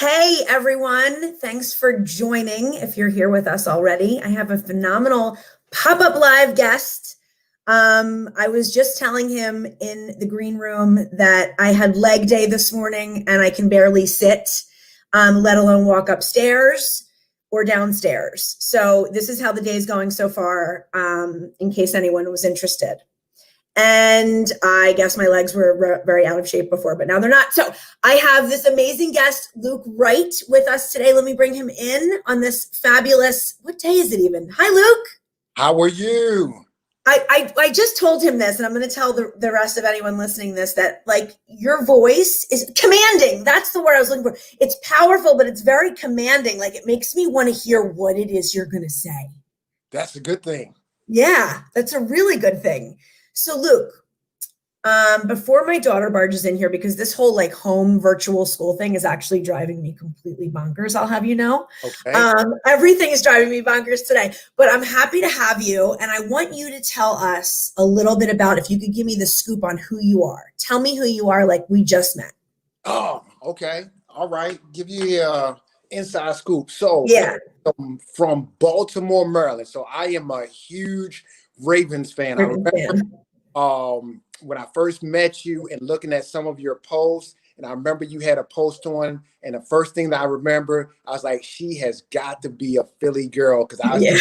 Hey everyone, thanks for joining. If you're here with us already, I have a phenomenal pop-up live guest. I was just telling him in the green room that I had leg day this morning and I can barely sit, let alone walk upstairs or downstairs. So this is how the day is going so far, in case anyone was interested. And I guess my legs were very out of shape before, but now they're not. So I have this amazing guest, Luke Wright, with us today. Let me bring him in on this fabulous, what day is it even? Hi, Luke. How are you? I just told him this, and I'm going to tell the rest of anyone listening this, that like your voice is commanding. That's the word I was looking for. It's powerful, but it's very commanding. Like it makes me want to hear what it is you're going to say. That's a good thing. Yeah, that's a really good thing. So Luke, before my daughter barges in here, because this whole like home virtual school thing is actually driving me completely bonkers, I'll have you know. Okay. Everything is driving me bonkers today, but I'm happy to have you. And I want you to tell us a little bit about, if you could give me the scoop on who you are. Tell me who you are like we just met. Oh, okay. All right. Give you a inside scoop. So Yeah. I'm from Baltimore, Maryland. So I am a huge Ravens fan. I remember when I first met you and looking at some of your posts, and I remember you had a post on, and the first thing that I remember, I was like, she has got to be a Philly girl, because I Yeah.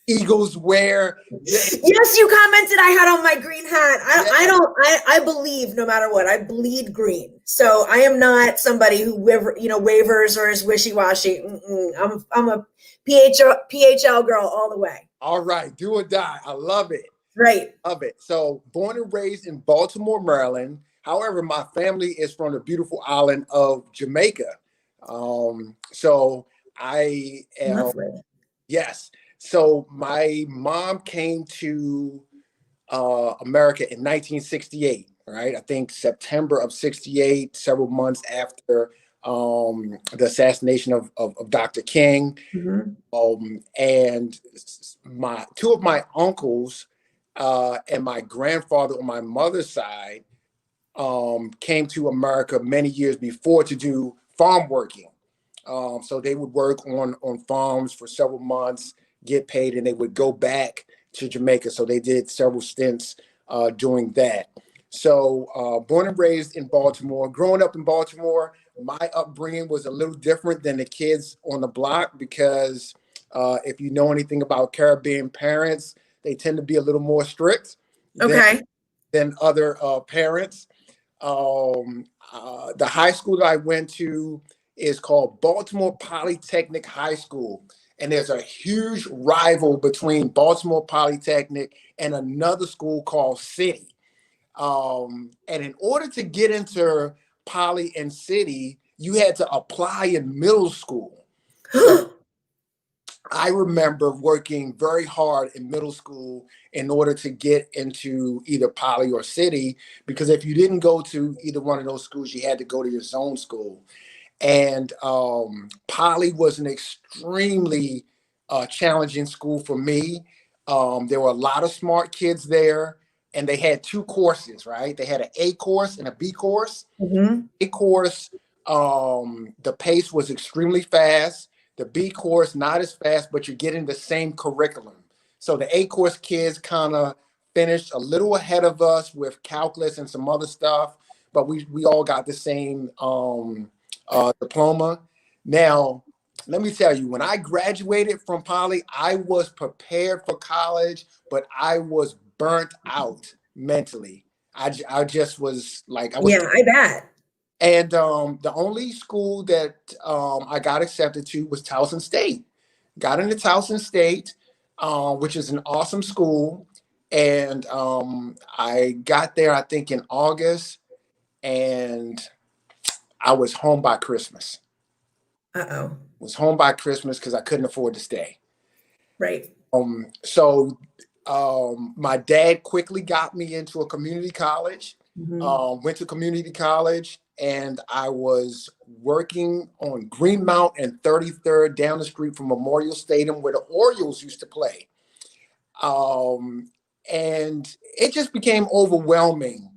Eagles wear. Yes, you commented I had on my green hat. I believe no matter what, I bleed green. So I am not somebody who wavers or is wishy-washy. I'm a PHL girl all the way. All right, do or die. I love it. Right. Love it. So born and raised in Baltimore, Maryland. However, my family is from the beautiful island of Jamaica. So I am, Lovely. yes. So my mom came to America in 1968, right? I think September of 68, several months after the assassination of Dr. King. Mm-hmm. And two of my uncles and my grandfather on my mother's side came to America many years before to do farm working. So they would work on farms for several months, get paid, and they would go back to Jamaica. So they did several stints doing that. So born and raised in Baltimore, growing up in Baltimore, my upbringing was a little different than the kids on the block, because if you know anything about Caribbean parents, they tend to be a little more strict than other parents. The high school that I went to is called Baltimore Polytechnic High School. And there's a huge rival between Baltimore Polytechnic and another school called City. And in order to get into Poly and City, you had to apply in middle school. So I remember working very hard in middle school in order to get into either Poly or City, because if you didn't go to either one of those schools, you had to go to your zone school. And Poly was an extremely challenging school for me. There were a lot of smart kids there, and they had two courses, right? They had an A course and a B course. Mm-hmm. A course, the pace was extremely fast. The B course, not as fast, but you're getting the same curriculum. So the A course kids kind of finished a little ahead of us with calculus and some other stuff, but we all got the same diploma. Now, let me tell you, when I graduated from Poly, I was prepared for college, but I was burnt out mentally. I just was like, I bet. And the only school that I got accepted to was Towson State. Got into Towson State, which is an awesome school. And I got there, I think, in August, and I was home by Christmas. Uh-oh. Was home by Christmas because I couldn't afford to stay. Right. So my dad quickly got me into a community college. Went to community college, and I was working on Greenmount and 33rd down the street from Memorial Stadium where the Orioles used to play. And it just became overwhelming,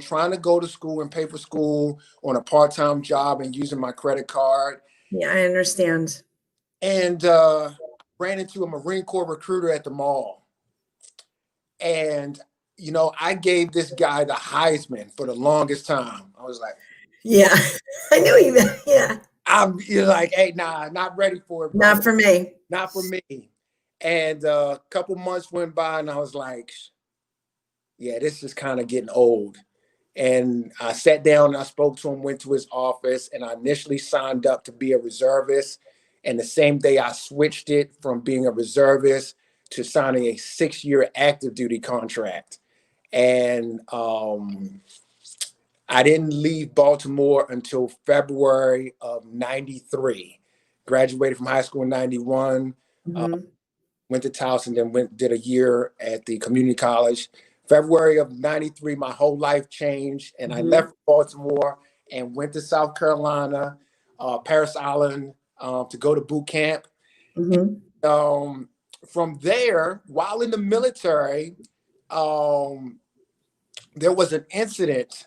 trying to go to school and pay for school on a part-time job and using my credit card. Yeah, I understand. And ran into a Marine Corps recruiter at the mall. And, I gave this guy the Heisman for the longest time. I was like, Yeah, I knew you. Yeah, you're like, hey, nah, not ready for it, bro. not for me. Not for me. And a couple months went by and I was like, yeah, this is kind of getting old. And I sat down and I spoke to him, went to his office, and I initially signed up to be a reservist. And the same day I switched it from being a reservist to signing a 6-year active duty contract. And I didn't leave Baltimore until February of 93. Graduated from high school in 91. Mhm. Went to Towson, then did a year at the community college. February of 93, my whole life changed. And I left Baltimore and went to South Carolina, Paris Island, to go to boot camp. Mhm. From there, while in the military, there was an incident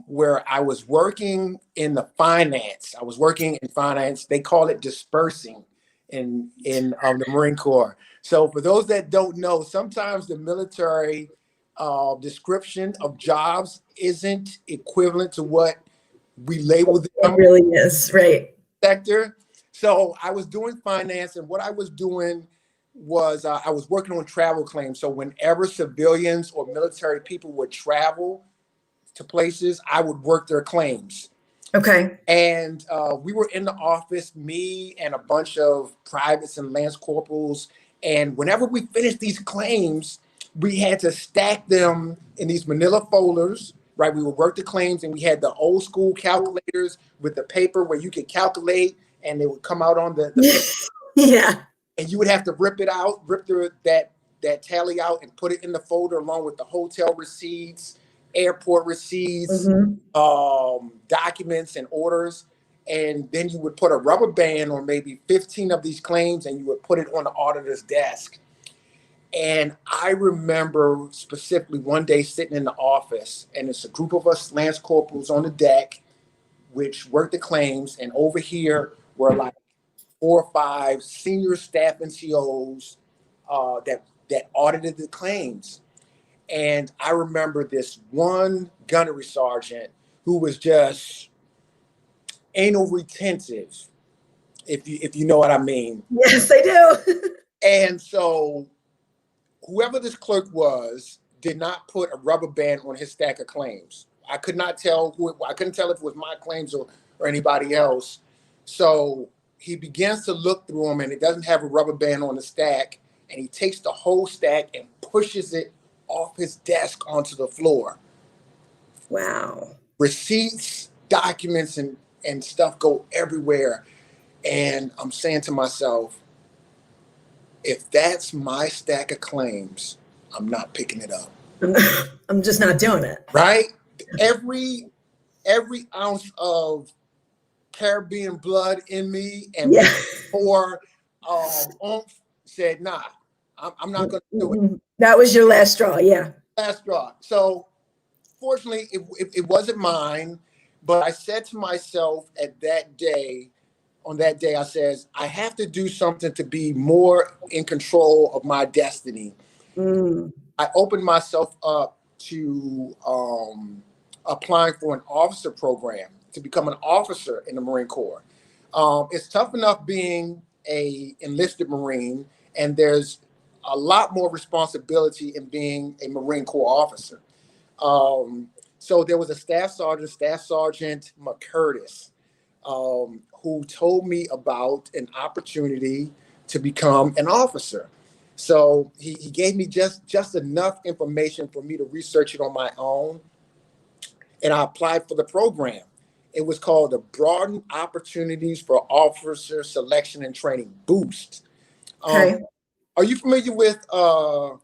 where I was working in the finance. I was working in finance. They call it dispersing in the Marine Corps. So for those that don't know, sometimes the military description of jobs isn't equivalent to what we label It them really is, right. sector. So I was doing finance, and what I was doing was I was working on travel claims. So whenever civilians or military people would travel to places, I would work their claims. Okay. And we were in the office, me and a bunch of privates and lance corporals. And whenever we finished these claims, we had to stack them in these manila folders, right? We would work the claims, and we had the old school calculators with the paper where you could calculate and they would come out on the Yeah. and you would have to rip it out, that tally out and put it in the folder along with the hotel receipts, airport receipts, documents and orders. And then you would put a rubber band on maybe 15 of these claims and you would put it on the auditor's desk. And I remember specifically one day sitting in the office, and it's a group of us lance corporals on the deck, which work the claims. And over here were like 4 or 5 senior staff NCOs that audited the claims. And I remember this one gunnery sergeant who was just anal retentive, if you know what I mean. Yes, I do. And so whoever this clerk was did not put a rubber band on his stack of claims. I could not tell I couldn't tell if it was my claims or anybody else. So he begins to look through them, and it doesn't have a rubber band on the stack. And he takes the whole stack and pushes it off his desk onto the floor. Wow. Receipts, documents, and stuff go everywhere. And I'm saying to myself, if that's my stack of claims, I'm not picking it up. I'm just not doing it. Right? Every ounce of Caribbean blood in me and for oomph said, nah, I'm not going to do it. That was your last straw. Yeah. Last straw. So fortunately, it wasn't mine, but I said to myself on that day, I says, I have to do something to be more in control of my destiny. I opened myself up to applying for an officer program to become an officer in the Marine Corps. It's tough enough being a enlisted Marine, and there's a lot more responsibility in being a Marine Corps officer. So there was a Staff Sergeant McCurtis, who told me about an opportunity to become an officer. So he gave me just enough information for me to research it on my own. And I applied for the program. It was called the Broadened Opportunities for Officer Selection and Training, Boost. Okay. Are you familiar with Montel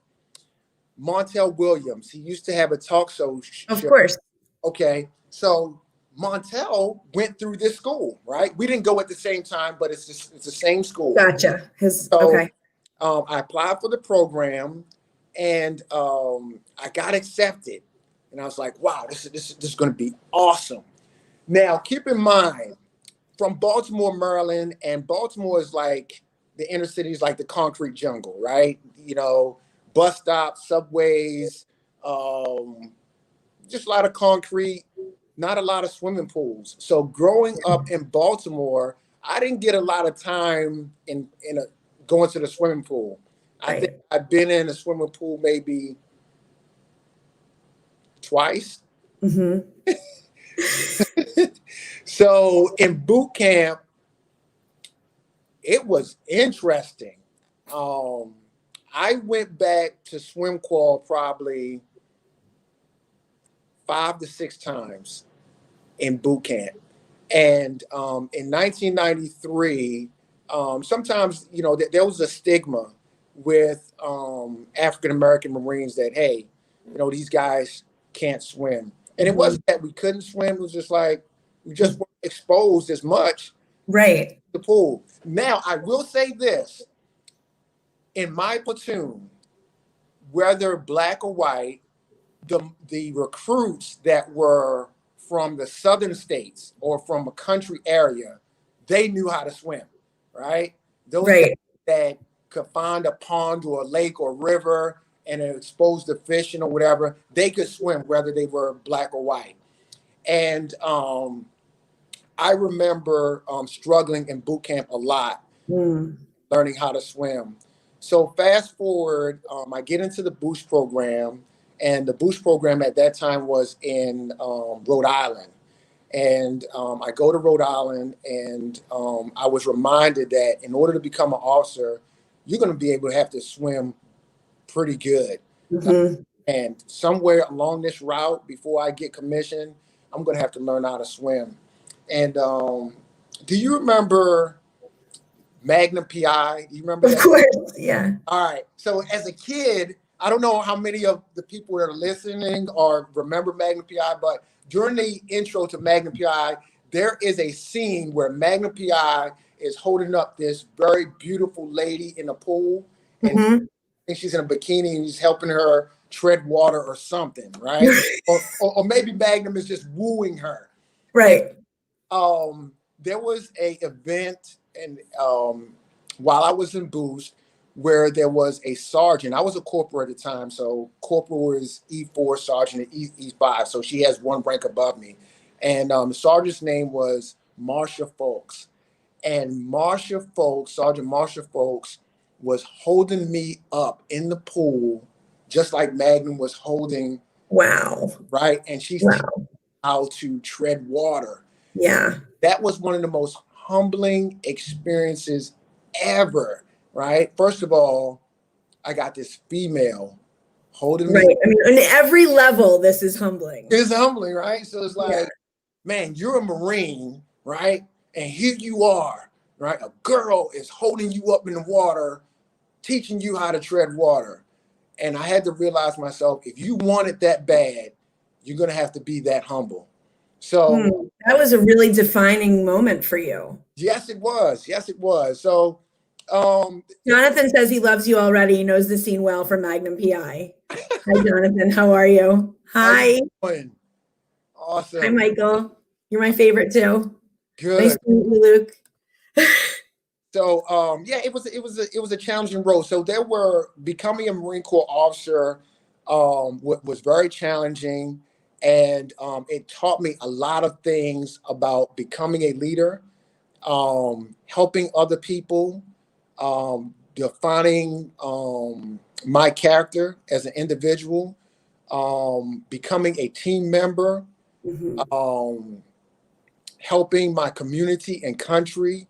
Williams? He used to have a talk show. Of course. Okay. So Montel went through this school, right? We didn't go at the same time, but it's the same school. Gotcha. Okay. I applied for the program, and I got accepted. And I was like, wow, this is going to be awesome. Now, keep in mind, from Baltimore, Maryland, and Baltimore is like the inner city is like the concrete jungle, right? You know, bus stops, subways, just a lot of concrete, not a lot of swimming pools. So growing up in Baltimore, I didn't get a lot of time in going to the swimming pool. I think Right. I've been in a swimming pool maybe twice. Mm-hmm. So in boot camp, it was interesting. Um, I went back to swim qual probably 5 to 6 times in boot camp. And in 1993, sometimes, you know, there was a stigma with African American Marines that, hey, you know, these guys can't swim. And it Mm-hmm. wasn't that we couldn't swim, it was just like we just weren't exposed as much to Right. the pool. Now, I will say this, in my platoon, whether black or white, the recruits that were from the southern states or from a country area, they knew how to swim, right? Those guys Right. that could find a pond or a lake or river and are exposed to fishing or whatever, they could swim whether they were black or white. And I remember struggling in boot camp a lot, Mm. learning how to swim. So fast forward, I get into the boost program, and the boost program at that time was in Rhode Island. And I go to Rhode Island, and I was reminded that in order to become an officer, you're going to be able to have to swim pretty good. Mm-hmm. And somewhere along this route, before I get commissioned, I'm going to have to learn how to swim. And do you remember Magnum PI? Do you remember Of that? course. Yeah. All right. So as a kid, I don't know how many of the people that are listening or remember Magnum PI, but during the intro to Magnum PI, there is a scene where Magnum PI is holding up this very beautiful lady in a pool, and I Mm-hmm. think she's in a bikini and he's helping her tread water or something, right? Or maybe Magnum is just wooing her. And Right. there was a event, and while I was in Boost, where there was a sergeant. I was a corporal at the time, so corporal is E4, sergeant is E5, so she has one rank above me. And the sergeant's name was Marsha Folks. And Marsha Folks, Sergeant Marsha Folks, was holding me up in the pool, just like Magnum was holding, Wow. right? And she's teaching Wow. how to tread water. Yeah. That was one of the most humbling experiences ever, right? First of all, I got this female holding me. Right. I mean, on every level, this is humbling. It's humbling, right? So it's Yeah. like, man, you're a Marine, right? And here you are, right? A girl is holding you up in the water, teaching you how to tread water. And I had to realize myself, if you want it that bad, you're going to have to be that humble. Hmm. So, That was a really defining moment for you. yes, it was. Yes, it was. So, it was Jonathan says he loves you already. He knows the scene well from Magnum PI. Hi, Jonathan. How are you? how you Hi. doing? Hi, Awesome. Michael. You're my favorite too. Nice Good. to meet you, Luke. So yeah, it was a challenging road. So there were becoming a Marine Corps officer was very challenging, and it taught me a lot of things about becoming a leader, helping other people, defining my character as an individual, becoming a team member, Mhm. um, helping my community and country.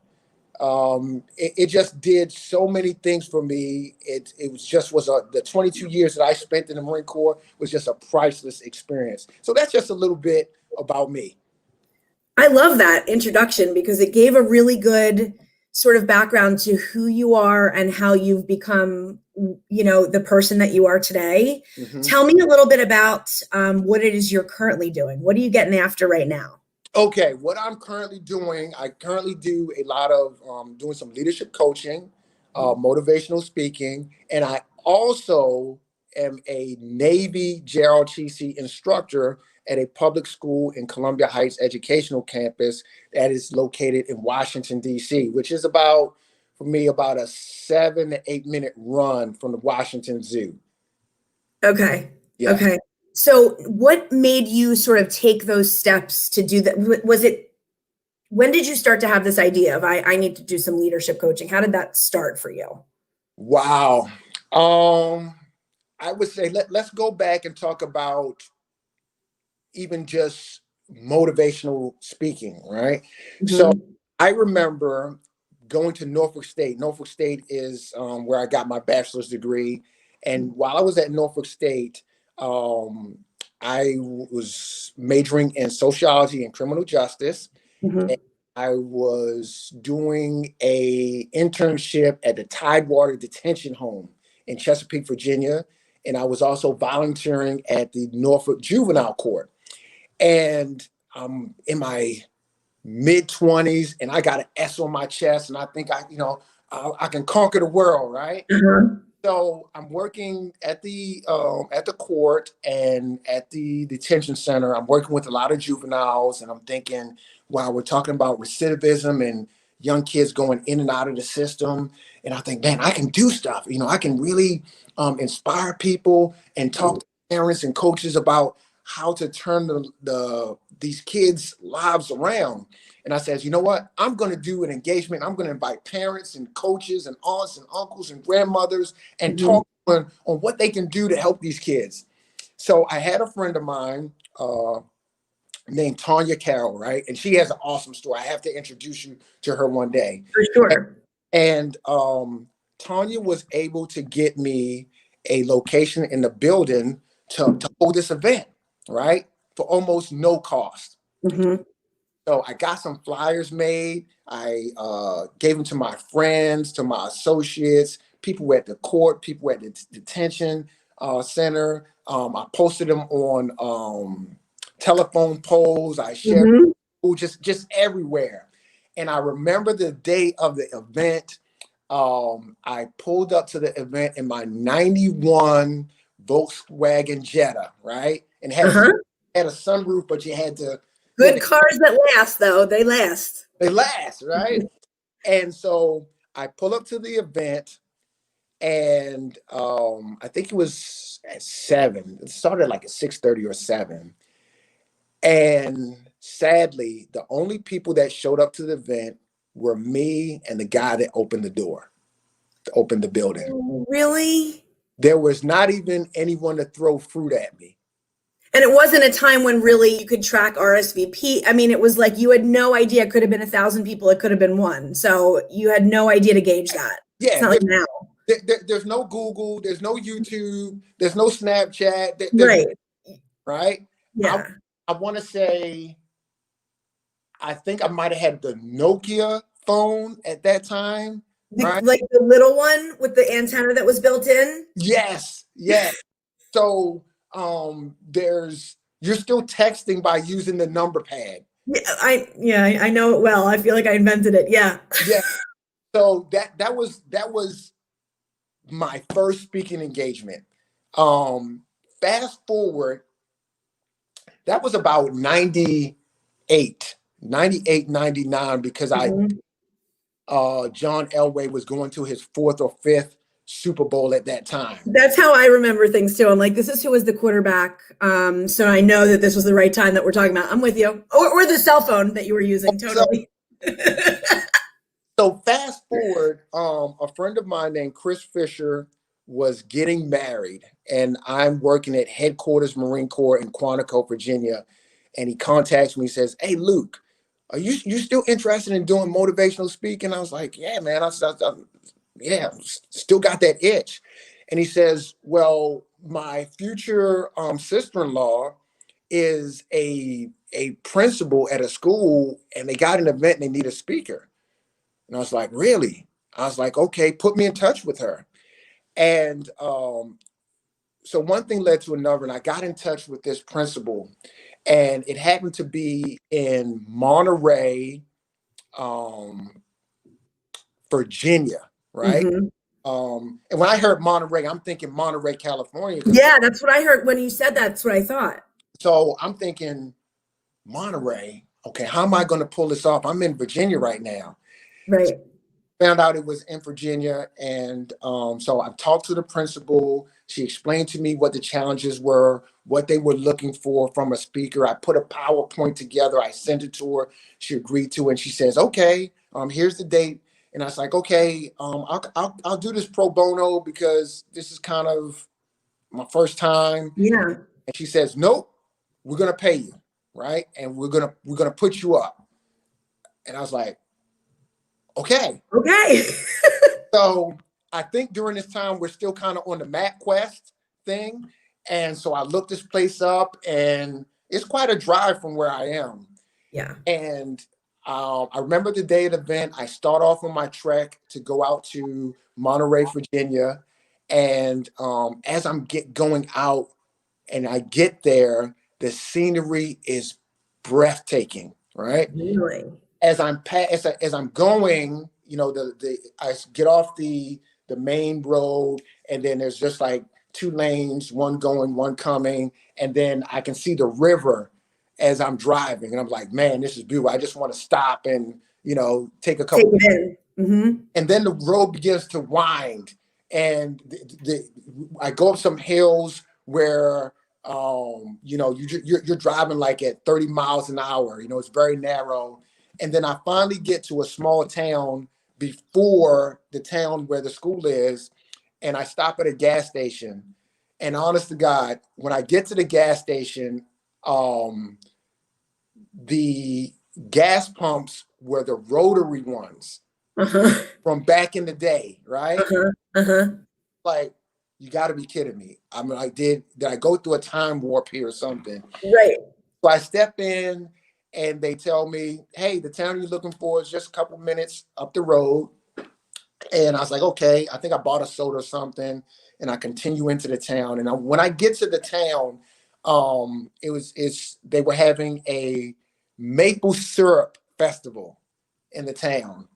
It just did so many things for me. It was just was the 22 years that I spent in the Marine Corps was just a priceless experience. So that's just a little bit about me. I love that introduction because it gave a really good sort of background to who you are and how you've become, the person that you are today. Mhm. Tell me a little bit about what it is you're currently doing. What are you getting after right now? Okay, what I'm currently doing, I currently do a lot of doing some leadership coaching, motivational speaking, and I also am a Navy JROTC instructor at a public school in Columbia Heights Educational Campus that is located in Washington, D.C., which is about, for me, about a 7 to 8 minute run from the Washington Zoo. Okay. Yeah. Okay. So what made you sort of take those steps to do that? Was it, when did you start to have this idea of I need to do some leadership coaching? How did that start for you? Wow. I would say let's go back and talk about even just motivational speaking, right? So Mhm. I remember going to Norfolk State. Norfolk State is where I got my bachelor's degree. And while I was at Norfolk State, I was majoring in sociology and criminal justice. And Mhm. I was doing a internship at the Tidewater Detention Home in Chesapeake, Virginia. And I was also volunteering at the Norfolk Juvenile Court. And I'm in my mid-20s and I got an S on my chest and I think I can conquer the world, right? Uh-huh. So I'm working at the court and at the detention center. I'm working with a lot of juveniles, and I'm thinking, wow, we're talking about recidivism and young kids going in and out of the system. And I think, man, I can do stuff. I can really inspire people and talk to parents and coaches about how to turn these kids' lives around. And I says, you know what? I'm going to do an engagement. I'm going to invite parents and coaches and aunts and uncles and grandmothers and Mhm. talk on what they can do to help these kids. So I had a friend of mine named Tanya Carroll, right? And she has an awesome story. I have to introduce you to her one day. For sure. And Tanya was able to get me a location in the building to hold this event, right? For almost no cost. Mhm. So I got some flyers made. I gave them to my friends, to my associates, people at the court, people at the detention center. I posted them on telephone poles. I shared Mhm. them just everywhere. And I remember the day of the event. I pulled up to the event in my 91 Volkswagen Jetta, right? And Uh-huh. had a sunroof, but you had Good to cars that last, though. They last. they last, right? And so I pull up to the event, and I think it was at 7. It started like at 6:30 or 7. And sadly, the only people that showed up to the event were me and the guy that opened the door, to open the building. Really? There was not even anyone to throw fruit at me. And it wasn't a time when really you could track RSVP. I mean, it was like you had no idea. It could have been 1,000 people. It could have been one. So you had no idea to gauge that. It's Yeah, not like now. there's no Google, there's no YouTube, there's no Snapchat, there's no, Right. right? I Yeah. I want to say I think I might have had the Nokia phone at that time, right? Like the little one with the antenna that was built in. Yes, yes. So there's you're still texting by using the number pad. Yeah, I know it well. I feel like I invented it. Yeah. Yeah. So that was my first speaking engagement. Fast forward, that was about 98, 99, because Mhm. John Elway was going to his 4th or 5th Super Bowl at that time. That's how I remember things too. I'm like, this is who was the quarterback. So I know that this was the right time that we're talking about. I'm with you. Or the cell phone that you were using. So Totally. so fast forward, a friend of mine named Chris Fisher was getting married, and I'm working at headquarters Marine Corps in Quantico, Virginia. And he contacts me, says, "Hey, Luke, are you still interested in doing motivational speaking?" I was like, "Yeah, man, yeah, still got that itch." And he says, "Well, my future sister-in-law is a principal at a school, and they got an event and they need a speaker." And I was like, "Really?" I was like, "Okay, put me in touch with her." And so one thing led to another, and I got in touch with this principal, and it happened to be in Monterey, um, Virginia, right? Mhm. And when I heard Monterey, I'm thinking Monterey, California. Yeah, that's what I heard when you said that. That's what I thought. So I'm thinking Monterey. Okay, how am I going to pull this off? I'm in Virginia right now. Right. Found out it was in Virginia, and so I talked to the principal. She explained to me what the challenges were, what they were looking for from a speaker. I put a PowerPoint together. I sent it to her. She agreed to it, and she says, "Okay, here's the date." And I was like, "Okay, I'll do this pro bono because this is kind of my first time." Yeah. And she says, "Nope, we're gonna pay you, right? And we're gonna put you up." And I was like, "Okay." Okay. So I think during this time, we're still kind of on the MapQuest thing. And so I looked this place up, and it's quite a drive from where I am. Yeah. And I remember the day of the event. I start off on my trek to go out to Monterey, Virginia. And as I'm going out and I get there, the scenery is breathtaking, right? Really? As I'm going, I get off the main road, and then there's just like two lanes, one going, one coming, and then I can see the river as I'm driving, and I'm like, man, this is beautiful. I just want to stop and take a Take couple. it in. Mm-hmm. And then the road begins to wind, and I go up some hills where you're driving like at 30 miles an hour. It's very narrow. And then I finally get to a small town before the town where the school is, and I stop at a gas station. And honest to God, when I get to the gas station, the gas pumps were the rotary ones Uh-huh. from back in the day, right? Uh-huh. Uh-huh. Like, you got to be kidding me. I mean, did I go through a time warp here or something? Right. So I step in, and they tell me, hey, the town you're looking for is just a couple minutes up the road. And I was like, okay. I think I bought a soda or something, and I continue into the town. And when I get to the town, they were having a maple syrup festival in the town.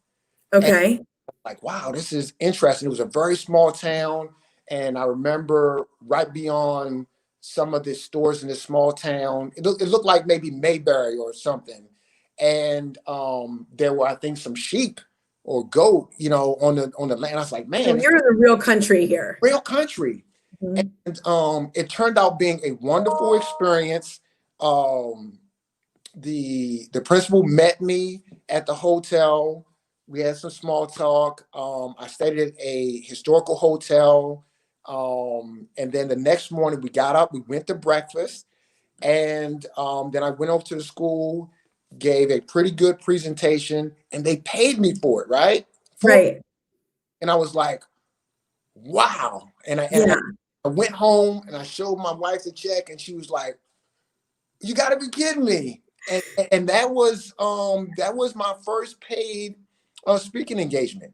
Okay. And like, wow, this is interesting. It was a very small town. And I remember right beyond some of the stores in this small town, it looked like maybe Mayberry or something. And there were, I think, some sheep or goat, on the land. I was like, So man, you're in the real country here. real country. Mm-hmm. And it turned out being a wonderful experience. The principal met me at the hotel. We had some small talk. I stayed at a historical hotel. And then the next morning we got up, we went to breakfast, and then I went over to the school, gave a pretty good presentation, and they paid me for it, right? Right. And I was like, wow. And Yeah. I went home and I showed my wife the check, and she was like, you got to be kidding me. And that was my first paid speaking engagement.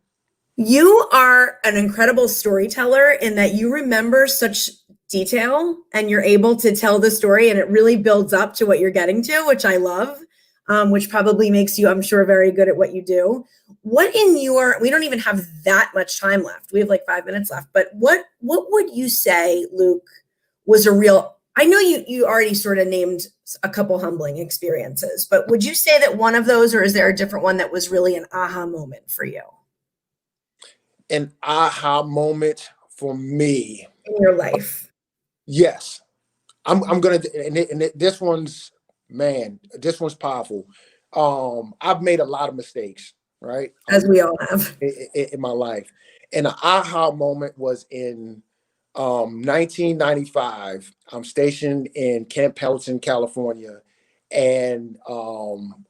You are an incredible storyteller in that you remember such detail and you're able to tell the story, and it really builds up to what you're getting to, which I love, which probably makes you, I'm sure, very good at what you do. We don't even have that much time left. We have like 5 minutes left, but what would you say, Luke, was a real, I know you already sort of named a couple humbling experiences, but would you say that one of those, or is there a different one that was really an aha moment for you? An aha moment for me In your life? Yes, I'm gonna, this one's, powerful. I've made a lot of mistakes, right? As we all have. In my life, and the aha moment was in 1995. I'm stationed in Camp Pendleton, California, and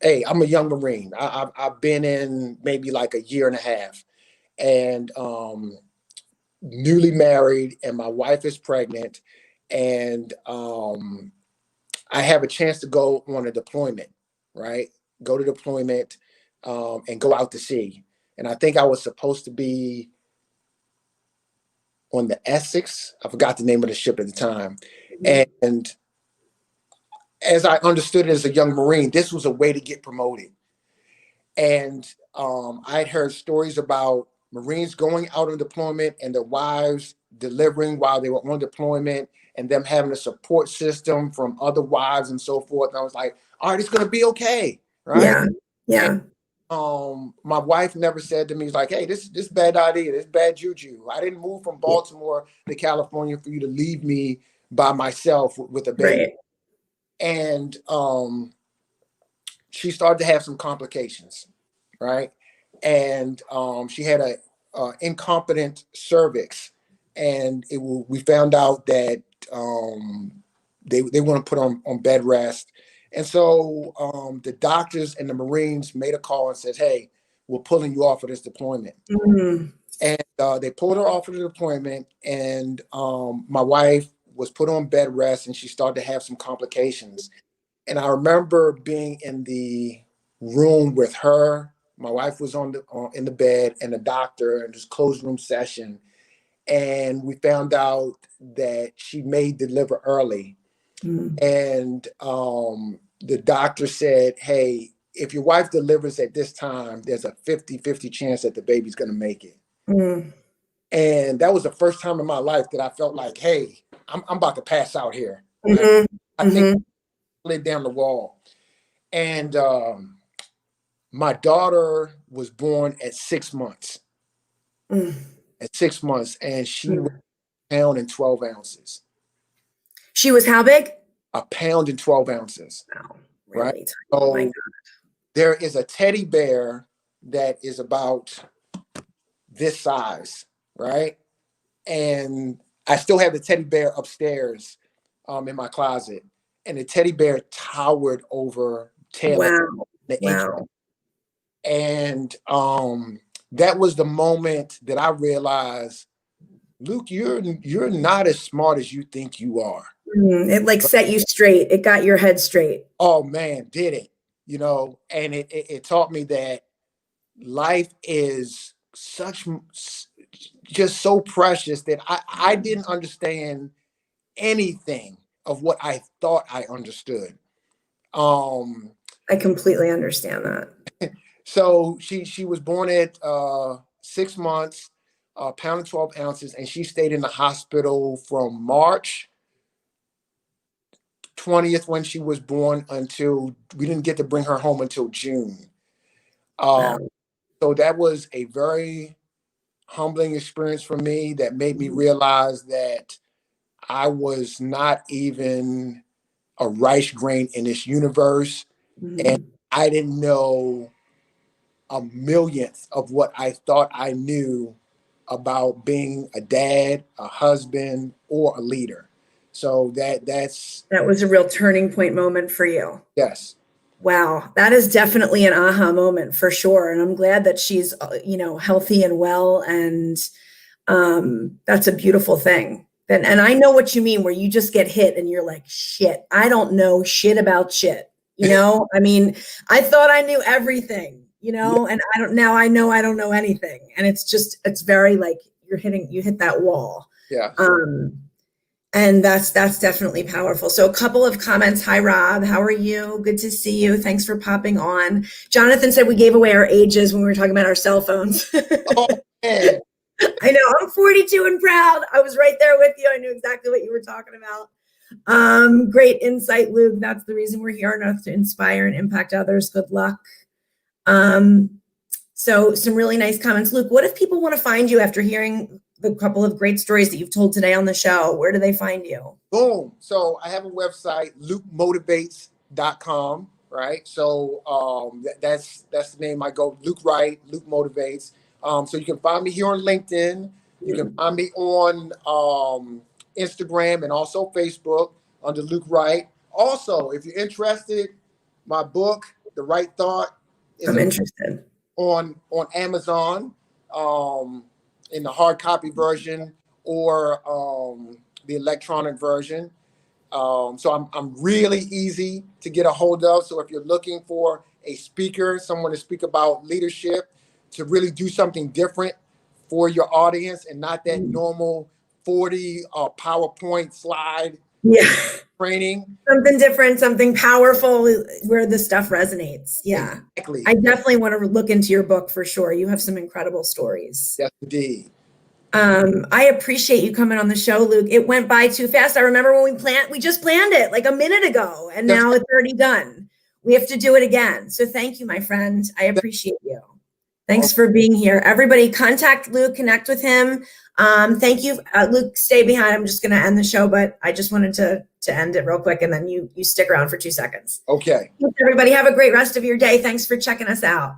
hey, I'm a young Marine. I've been in maybe like a year and a half, and newly married, and my wife is pregnant, and I have a chance to go on a deployment, right? Go to deployment, and go out to sea. And I think I was supposed to be on the Essex. I forgot the name of the ship at the time. And as I understood it as a young Marine, this was a way to get promoted. And I'd heard stories about Marines going out on deployment and their wives delivering while they were on deployment, and them having a support system from other wives and so forth. And I was like, all right, it's going to be okay. Right. Yeah. Yeah. My wife never said to me, like, hey, this bad idea, this bad juju. I didn't move from Baltimore to California for you to leave me by myself with a baby. Right. And she started to have some complications, right? And she had a incompetent cervix, and we found out that they want to put on bed rest. And so the doctors and the Marines made a call and said, hey, we're pulling you off of this deployment. Mm. And they pulled her off of the deployment, and my wife was put on bed rest, and she started to have some complications. And I remember being in the room with her. My wife was in the bed, and the doctor, and this closed room session. And we found out that she may deliver early. Mm. And the doctor said, hey, if your wife delivers at this time, there's a 50-50 chance that the baby's going to make it. Mm. And that was the first time in my life that I felt like, hey, I'm about to pass out here. Mm-hmm. I think I laid down the wall. And my daughter was born at 6 months. Mm. At 6 months, and she was a pound and 12 ounces. She was how big? A pound and 12 ounces. Wow, really? Right. So oh my God. There is a teddy bear that is about this size, right? And I still have the teddy bear upstairs in my closet, and the teddy bear towered over Taylor. Wow. And that was the moment that I realized, Luke, you're not as smart as you think you are. It like set you straight. It got your head straight. Oh man, did it? You know, and it taught me that life is just so precious that I didn't understand anything of what I thought I understood. I completely understand that. So she was born at 6 months, a pound and 12 ounces, and she stayed in the hospital from March 20th when she was born until we didn't get to bring her home until June. Wow. So that was a very humbling experience for me that made me realize that I was not even a rice grain in this universe. And I didn't know a millionth of what I thought I knew about being a dad, a husband, or a leader. So that was a real turning point moment for you. Yes. Wow, that is definitely an aha moment for sure. And I'm glad that she's, healthy and well. And that's a beautiful thing. And I know what you mean, where you just get hit and you're like, shit, I don't know shit about shit. I mean, I thought I knew everything, and I know I don't know anything. And it's very like you hit that wall. Yeah. And that's definitely powerful. So a couple of comments. Hi, Rob. How are you? Good to see you. Thanks for popping on. Jonathan said we gave away our ages when we were talking about our cell phones. Oh, man. I know. I'm 42 and proud. I was right there with you. I knew exactly what you were talking about. Great insight, Luke. That's the reason we're here on Earth, to inspire and impact others. Good luck. So some really nice comments. Luke, what if people want to find you after hearing the couple of great stories that you've told today on the show? Where do they find you? Boom. So I have a website, lukemotivates.com, right? So that's the name I go, Luke Wright, Luke Motivates. So you can find me here on LinkedIn. You can find me on Instagram and also Facebook under Luke Wright. Also, if you're interested, my book, The Right Thought, I'm interested. On Amazon. In the hard copy version or the electronic version. So I'm really easy to get a hold of. So if you're looking for a speaker, someone to speak about leadership, to really do something different for your audience and not that normal 40 PowerPoint slide Yeah. training. Something different, something powerful where the stuff resonates. Yeah. Exactly. I definitely want to look into your book for sure. You have some incredible stories. Yes, indeed. I appreciate you coming on the show, Luke. It went by too fast. I remember when we just planned it like a minute ago, and Yes. now it's already done. We have to do it again. So thank you, my friend. I appreciate you. Thanks for being here. Everybody contact Luke, connect with him. Thank you. Luke, stay behind. I'm just going to end the show, but I just wanted to end it real quick, and then you stick around for 2 seconds. Okay. Everybody have a great rest of your day. Thanks for checking us out.